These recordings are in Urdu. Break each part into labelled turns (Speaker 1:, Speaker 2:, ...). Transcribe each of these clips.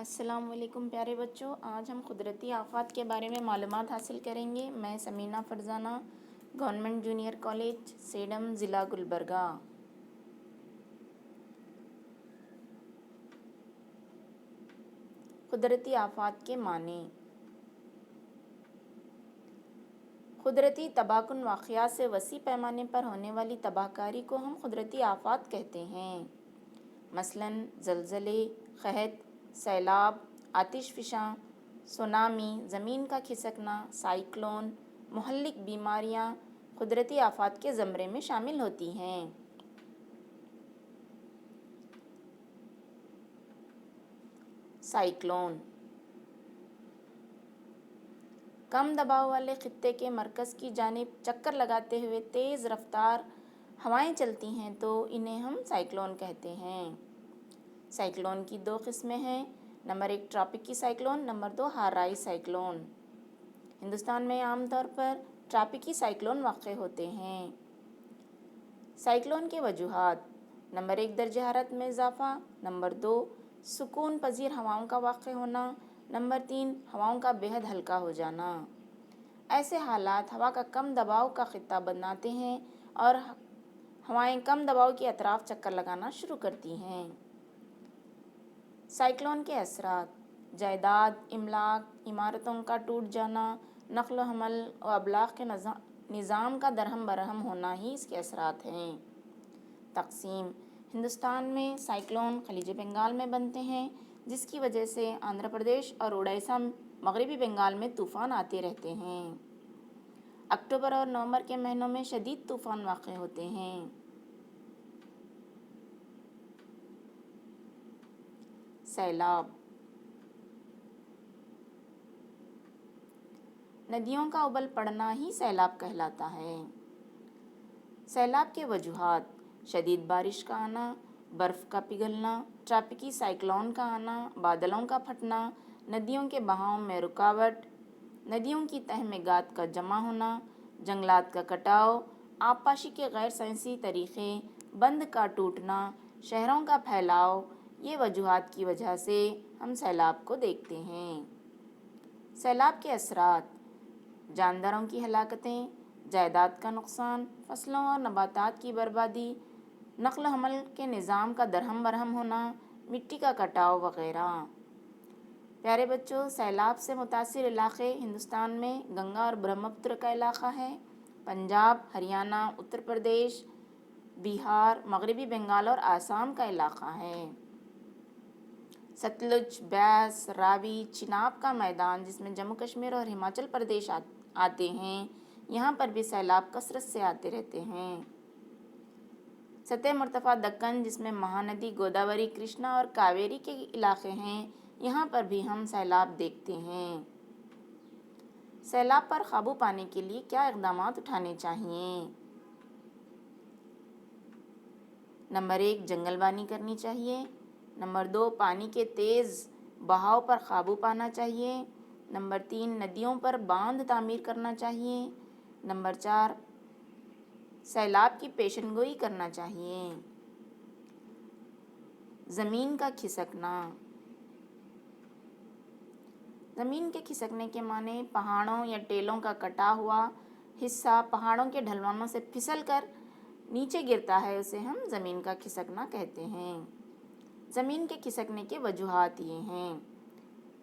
Speaker 1: السلام علیکم پیارے بچوں، آج ہم قدرتی آفات کے بارے میں معلومات حاصل کریں گے۔ میں Samina Farzana, government junior college Sedam, ضلع گلبرگہ۔ قدرتی آفات کے معنی۔ قدرتی تباہ کن واقعات سے وسیع پیمانے پر ہونے والی تباہ کاری کو ہم قدرتی آفات کہتے ہیں۔ مثلاً زلزلے، قحط، سیلاب، آتش فشاں، سونامی، زمین کا کھسکنا، سائیکلون، مہلک بیماریاں قدرتی آفات کے زمرے میں شامل ہوتی ہیں۔ سائیکلون کم دباؤ والے خطے کے مرکز کی جانب چکر لگاتے ہوئے تیز رفتار ہوائیں چلتی ہیں تو انہیں ہم سائیکلون کہتے ہیں۔ سائیکلون کی دو قسمیں ہیں، نمبر 1 ٹراپیکی سائیکلون، نمبر 2 ہارائی سائیکلون۔ ہندوستان میں عام طور پر ٹراپیکی سائیکلون واقع ہوتے ہیں۔ سائیکلون کے وجوہات: نمبر 1 درجہ حرارت میں اضافہ، نمبر 2 سکون پذیر ہواؤں کا واقع ہونا، نمبر 3 ہواؤں کا بے حد ہلکا ہو جانا۔ ایسے حالات ہوا کا کم دباؤ کا خطہ بناتے ہیں اور ہوائیں کم دباؤ کے اطراف چکر لگانا شروع کرتی ہیں۔ سائیکلون کے اثرات: جائیداد، املاک، عمارتوں کا ٹوٹ جانا، نقل و حمل و ابلاغ کے نظام کا درہم برہم ہونا ہی اس کے اثرات ہیں۔ تقسیم: ہندوستان میں سائیکلون خلیج بنگال میں بنتے ہیں، جس کی وجہ سے آندھرا پردیش اور اڑیسہ مغربی بنگال میں طوفان آتے رہتے ہیں۔ اکتوبر اور نومبر کے مہینوں میں شدید طوفان واقع ہوتے ہیں۔ سیلاب: ندیوں کا ابل پڑنا ہی سیلاب کہلاتا ہے۔ سیلاب کے وجوہات: شدید بارش کا آنا، برف کا پگھلنا، ٹراپیکی سائیکلون کا آنا، بادلوں کا پھٹنا، ندیوں کے بہاؤ میں رکاوٹ، ندیوں کی تہہ میں گاد کا جمع ہونا، جنگلات کا کٹاؤ، آبپاشی کے غیر سائنسی طریقے، بند کا ٹوٹنا، شہروں کا پھیلاؤ، یہ وجوہات کی وجہ سے ہم سیلاب کو دیکھتے ہیں۔ سیلاب کے اثرات: جانداروں کی ہلاکتیں، جائیداد کا نقصان، فصلوں اور نباتات کی بربادی، نقل و حمل کے نظام کا درہم برہم ہونا، مٹی کا کٹاؤ وغیرہ۔ پیارے بچوں، سیلاب سے متاثر علاقے ہندوستان میں گنگا اور برہمپتر کا علاقہ ہے، پنجاب، ہریانہ، اتر پردیش، بہار، مغربی بنگال اور آسام کا علاقہ ہے۔ ستلج، بیاس، راوی، چناب کا میدان جس میں جموں کشمیر اور ہماچل پردیش آتے ہیں، یہاں پر بھی سیلاب کثرت سے آتے رہتے ہیں۔ سطح مرتفع دکن جس میں مہاندی، گوداوری، کرشنا اور کاویری کے علاقے ہیں، یہاں پر بھی ہم سیلاب دیکھتے ہیں۔ سیلاب پر قابو پانے کے لیے کیا اقدامات اٹھانے چاہیے؟ نمبر 1 جنگل بانی کرنی چاہیے، نمبر 2 پانی کے تیز بہاؤ پر قابو پانا چاہیے، نمبر 3 ندیوں پر باندھ تعمیر کرنا چاہیے، نمبر 4 سیلاب کی پیشن گوئی کرنا چاہیے۔ زمین کا کھسکنا۔ زمین کے کھسکنے کے معنی: پہاڑوں یا ٹیلوں کا کٹا ہوا حصہ پہاڑوں کے ڈھلوانوں سے پھسل کر نیچے گرتا ہے، اسے ہم زمین کا کھسکنا کہتے ہیں۔ زمین کے کھسکنے کے وجوہات یہ ہیں: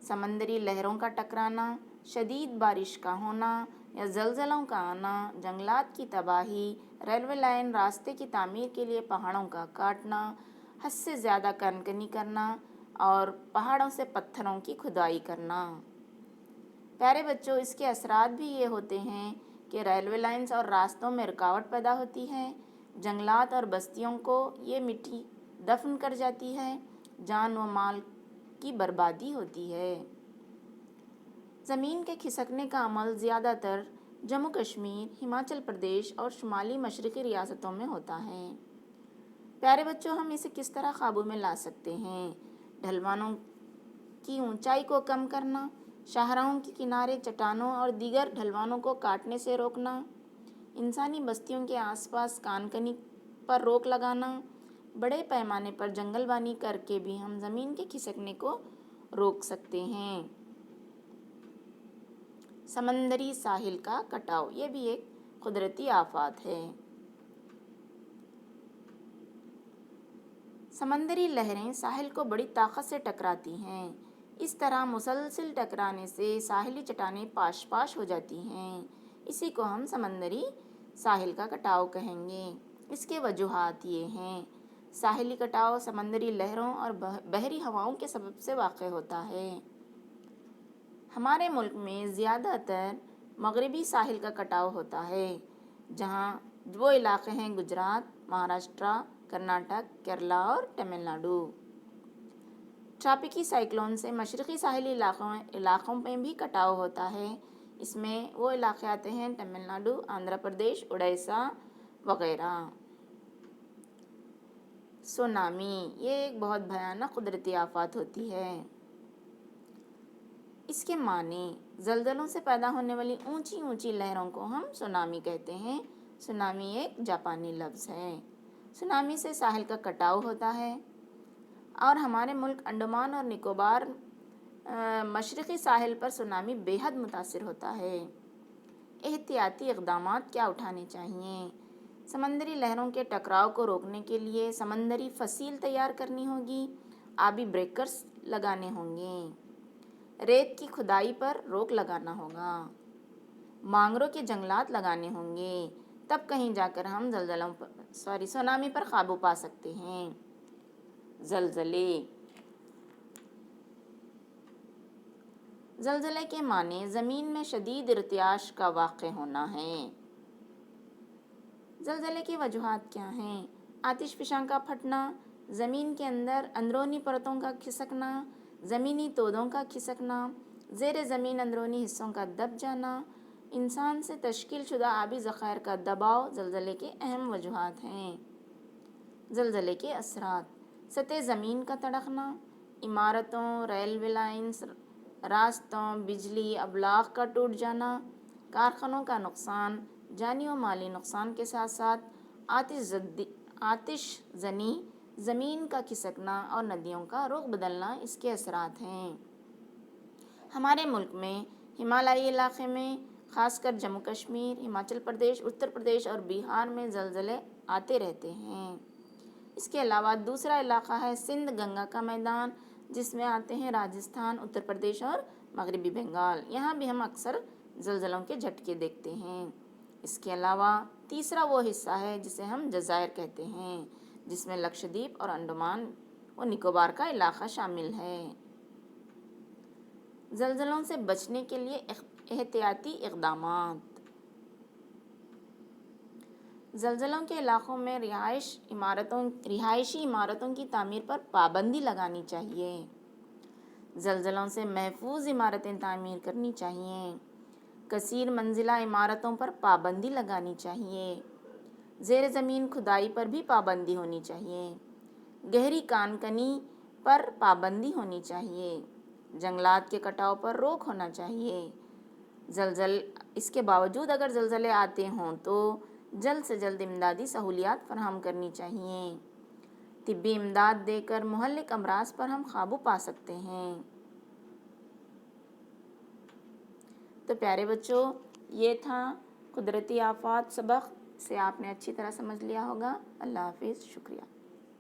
Speaker 1: سمندری لہروں کا ٹکرانا، شدید بارش کا ہونا یا زلزلوں کا آنا، جنگلات کی تباہی، ریلوے لائن راستے کی تعمیر کے لیے پہاڑوں کا کاٹنا، حد سے زیادہ کانکنی کرنا اور پہاڑوں سے پتھروں کی کھدائی کرنا۔ پیارے بچوں، اس کے اثرات بھی یہ ہوتے ہیں کہ ریلوے لائنز اور راستوں میں رکاوٹ پیدا ہوتی ہے، جنگلات اور بستیوں کو یہ مٹی دفن کر جاتی ہے، جان و مال کی بربادی ہوتی ہے۔ زمین کے کھسکنے کا عمل زیادہ تر جموں کشمیر، ہماچل پردیش اور شمالی مشرقی ریاستوں میں ہوتا ہے۔ پیارے بچوں، ہم اسے کس طرح قابو میں لا سکتے ہیں؟ ڈھلوانوں کی اونچائی کو کم کرنا، شاہراہوں کے کنارے چٹانوں اور دیگر ڈھلوانوں کو کاٹنے سے روکنا، انسانی بستیوں کے آس پاس کانکنی پر روک لگانا، بڑے پیمانے پر جنگل بانی کر کے بھی ہم زمین کے کھسکنے کو روک سکتے ہیں۔ سمندری ساحل کا کٹاؤ، یہ بھی ایک قدرتی آفات ہے۔ سمندری لہریں ساحل کو بڑی طاقت سے ٹکراتی ہیں۔ اس طرح مسلسل ٹکرانے سے ساحلی چٹانیں پاش پاش ہو جاتی ہیں۔ اسی کو ہم سمندری ساحل کا کٹاؤ کہیں گے۔ اس کے وجوہات یہ ہیں: ساحلی کٹاؤ سمندری لہروں اور بحری ہواؤں کے سبب سے واقع ہوتا ہے۔ ہمارے ملک میں زیادہ تر مغربی ساحل کا کٹاؤ ہوتا ہے، جہاں وہ علاقے ہیں گجرات، مہاراشٹرا، کرناٹک، کیرلا اور تمل ناڈو۔ ٹراپیکی سائیکلون سے مشرقی ساحلی علاقوں میں بھی کٹاؤ ہوتا ہے۔ اس میں وہ علاقے آتے ہیں تمل ناڈو، آندھرا پردیش، اڑیسہ وغیرہ۔ سونامی، یہ ایک بہت بھیانک قدرتی آفات ہوتی ہے۔ اس کے معنی: زلزلوں سے پیدا ہونے والی اونچی اونچی لہروں کو ہم سونامی کہتے ہیں۔ سونامی ایک جاپانی لفظ ہے۔ سونامی سے ساحل کا کٹاؤ ہوتا ہے اور ہمارے ملک انڈمان اور نکوبار مشرقی ساحل پر سونامی بے حد متاثر ہوتا ہے۔ احتیاطی اقدامات کیا اٹھانے چاہیے؟ سمندری لہروں کے ٹکراؤ کو روکنے کے لیے سمندری فصیل تیار کرنی ہوگی، آبی بریکرز لگانے ہوں گے، ریت کی کھدائی پر روک لگانا ہوگا، مانگرو کے جنگلات لگانے ہوں گے، تب کہیں جا کر ہم سونامی پر قابو پا سکتے ہیں۔ زلزلے کے معنی: زمین میں شدید ارتعاش کا واقع ہونا ہے۔ زلزلے کی وجوہات کیا ہیں؟ آتش فشاں کا پھٹنا، زمین کے اندر اندرونی پرتوں کا کھسکنا، زمینی تودوں کا کھسکنا، زیر زمین اندرونی حصوں کا دب جانا، انسان سے تشکیل شدہ آبی ذخائر کا دباؤ زلزلے کے اہم وجوہات ہیں۔ زلزلے کے اثرات: سطح زمین کا تڑکنا، عمارتوں، ریلوے لائنز، راستوں، بجلی ابلاغ کا ٹوٹ جانا، کارخانوں کا نقصان، جانی و مالی نقصان کے ساتھ ساتھ آتش زنی، زمین کا کھسکنا اور ندیوں کا رخ بدلنا اس کے اثرات ہیں۔ ہمارے ملک میں ہمالیائی علاقے میں، خاص کر جموں کشمیر، ہماچل پردیش، اتر پردیش اور بہار میں زلزلے آتے رہتے ہیں۔ اس کے علاوہ دوسرا علاقہ ہے سندھ گنگا کا میدان، جس میں آتے ہیں راجستھان، اتر پردیش اور مغربی بنگال۔ یہاں بھی ہم اکثر زلزلوں کے جھٹکے دیکھتے ہیں۔ اس کے علاوہ تیسرا وہ حصہ ہے جسے ہم جزائر کہتے ہیں، جس میں لکشدیپ اور انڈمان و نکوبار کا علاقہ شامل ہے۔ زلزلوں سے بچنے کے لیے احتیاطی اقدامات: زلزلوں کے علاقوں میں رہائشی عمارتوں کی تعمیر پر پابندی لگانی چاہیے۔ زلزلوں سے محفوظ عمارتیں تعمیر کرنی چاہیے۔ کثیر منزلہ عمارتوں پر پابندی لگانی چاہیے۔ زیر زمین کھدائی پر بھی پابندی ہونی چاہیے۔ گہری کان کنی پر پابندی ہونی چاہیے۔ جنگلات کے کٹاؤ پر روک ہونا چاہیے۔ اس کے باوجود اگر زلزلے آتے ہوں تو جلد سے جلد امدادی سہولیات فراہم کرنی چاہیے۔ طبی امداد دے کر مہلک امراض پر ہم قابو پا سکتے ہیں۔ تو پیارے بچوں، یہ تھا قدرتی آفات سبق، سے آپ نے اچھی طرح سمجھ لیا ہوگا۔ اللہ حافظ، شکریہ۔